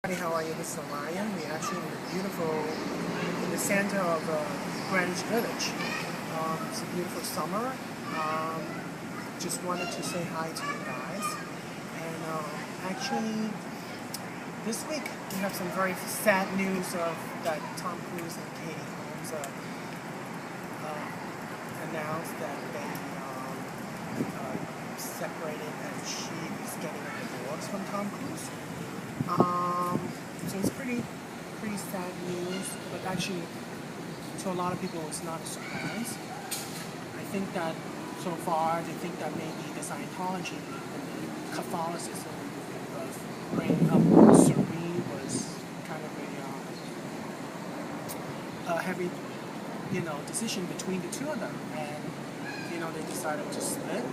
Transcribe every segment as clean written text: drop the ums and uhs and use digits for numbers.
Hi, how are you? This is Orion. We're actually in the beautiful, in the center of Greenwich Village. It's a beautiful summer. Um, just wanted to say hi to you guys. And actually, this week we have some very sad news of that Tom Cruise and Katie Holmes announced that they separated and she is getting a divorce from Tom Cruise. So it's pretty sad news, but actually to a lot of people it's not a surprise. I think that so far they think that maybe the Scientology and the Catholicism of bringing up Serene was kind of a heavy, decision between the two of them, and they decided to split.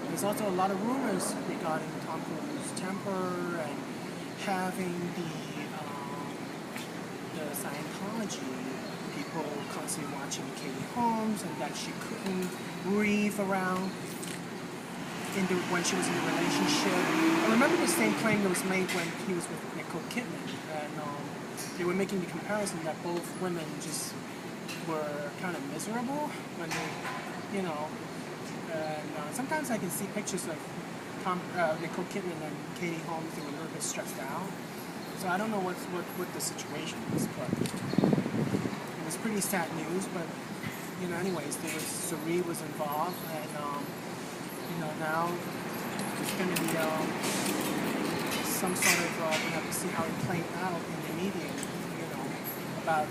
There's also a lot of rumors regarding Tom Cruise's temper and having the Scientology people constantly watching Katie Holmes, and that she couldn't breathe around when she was in a relationship. I remember the same claim that was made when he was with Nicole Kidman, and they were making the comparison that both women just were kind of miserable when they, and sometimes I can see pictures of Nicole Kidman and Katie Holmes being a little bit stressed out. So I don't know what the situation is, but it was pretty sad news. But anyways, Cerie was involved, and now there's going to be some sort of we have to see how it played out in the media, about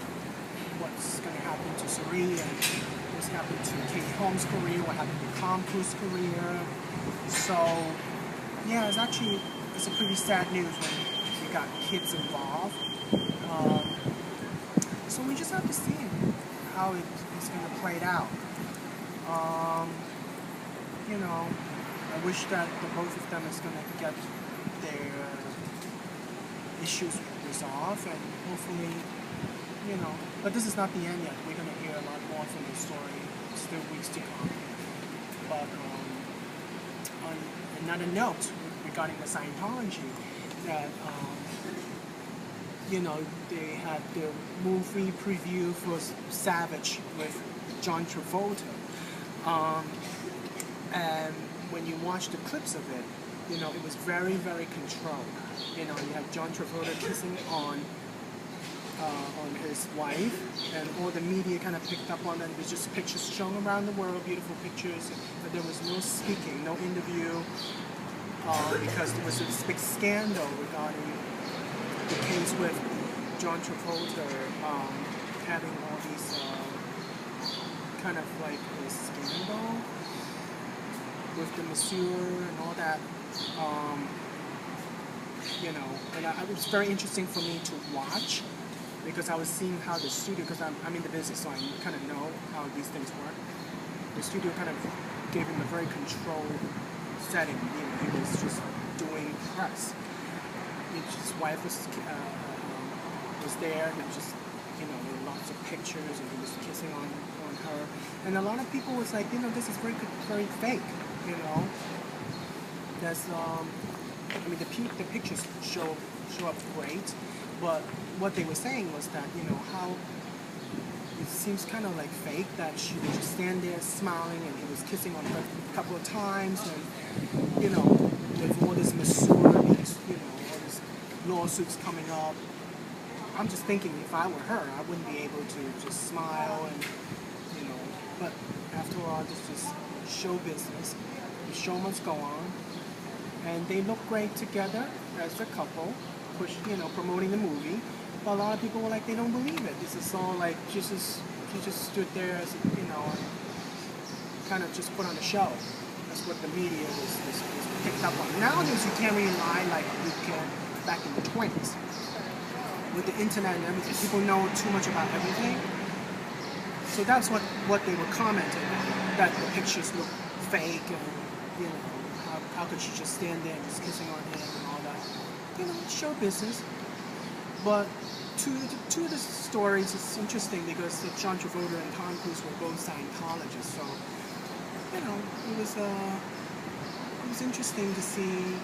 what's going to happen to Cerie and what's happened to Katie Holmes' career, what happened to Tom Cruise's career. So yeah, it's a pretty sad news when you got kids involved. So we just have to see how it's going to play out. I wish that the both of them is going to get their issues resolved, and hopefully, but this is not the end yet. We're going to hear a lot more from the story. Still weeks to come. But on another note regarding the Scientology, that they had the movie preview for Savage with John Travolta, and when you watch the clips of it, it was very, very controlled. You have John Travolta kissing on his wife, and all the media kind of picked up on it. There's just pictures shown around the world, beautiful pictures, but there was no speaking, no interview, because there was this big scandal regarding the case with John Travolta having all these kind of like a scandal with the masseur and all that. And it was very interesting for me to watch, because I was seeing how the studio, because I'm in the business, so I kind of know how these things work. The studio kind of gave him a very controlled setting. He was just doing press. His wife was there, and it was just, there were lots of pictures, and he was kissing on her. And a lot of people was like, this is very, very fake, There's, the pictures show up great, but what they were saying was that, how it seems kind of like fake, that she would just stand there smiling and he was kissing on her a couple of times, and, with all this masseur, all these lawsuits coming up. I'm just thinking, if I were her, I wouldn't be able to just smile and, but after all, this is just show business. The show must go on. And they look great together as a couple, promoting the movie. But a lot of people were like, they don't believe it. This is all like, she just stood there as, and kind of just put on a show. That's what the media was picked up on. Nowadays, you can't really lie like you can back in the 20s. With the internet and everything, people know too much about everything. So that's what they were commenting on, that the pictures look fake, and, how could she just stand there and just kissing on him and all that? Show business. But two of the stories is interesting, because John Travolta and Tom Cruise were both Scientologists. So, it was interesting to see,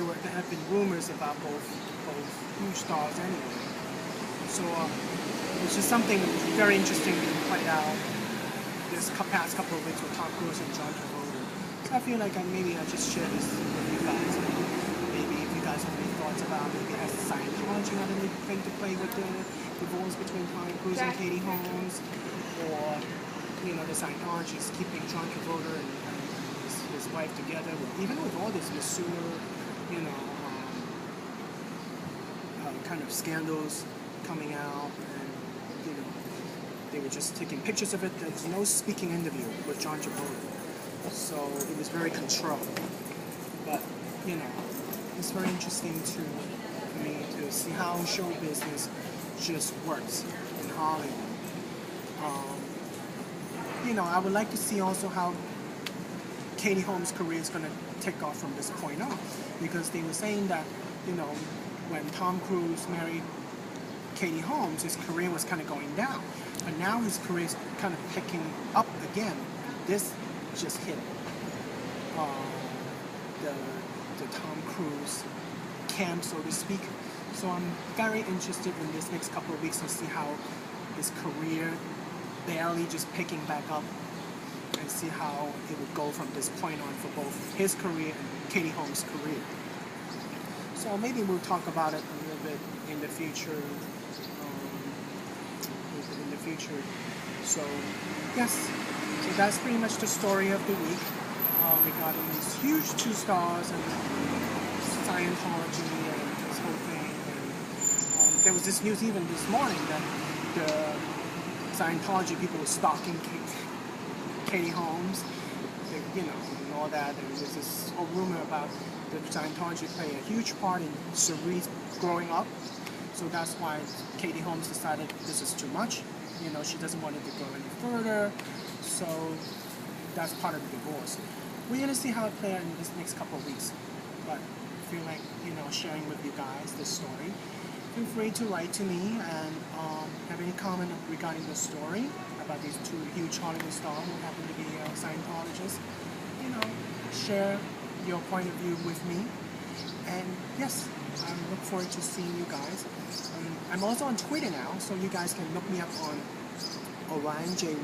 there have been rumors about both huge stars anyway. So it's just something very interesting being played out this past couple of weeks with Tom Cruise and John Travolta. So I feel like maybe I just share this with you guys. Maybe if you guys have any thoughts about maybe has Scientology had anything to play with the divorce between Tom Cruise and Katie Holmes, or the Scientology is keeping John Travolta and his wife together, even with all this masseur, kind of scandals coming out, and they were just taking pictures of it. There was no speaking interview with John Travolta, so it was very controlled. But it's very interesting for me to see how show business just works in Hollywood. I would like to see also how Katie Holmes' career is going to take off from this point on, because they were saying that when Tom Cruise married Katie Holmes, his career was kind of going down, but now his career is kind of picking up again. This just hit the Tom Cruise camp, so to speak. So I'm very interested in this next couple of weeks to see how his career barely just picking back up, and see how it would go from this point on for both his career and Katie Holmes' career. So maybe we'll talk about it a little bit in the future. So yes, so that's pretty much the story of the week regarding these huge two stars and Scientology and this whole thing. And there was this news even this morning that the Scientology people were stalking Katie Holmes, and all that. There was this whole rumor about the Scientology played a huge part in Cruize growing up. So that's why Katie Holmes decided this is too much. She doesn't want it to go any further. So that's part of the divorce. We're going to see how it plays out in this next couple of weeks. But I feel like, sharing with you guys this story. Feel free to write to me and have any comment regarding the story about these two huge Hollywood stars who happen to be Scientologists. Share your point of view with me. And yes, I look forward to seeing you guys. I'm also on Twitter now, so you guys can look me up on Orion Jai.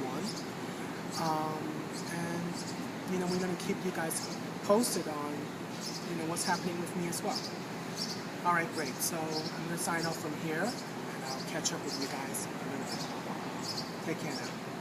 And we're going to keep you guys posted on what's happening with me as well. Alright, great. So I'm going to sign off from here, and I'll catch up with you guys a little bit. Take care now.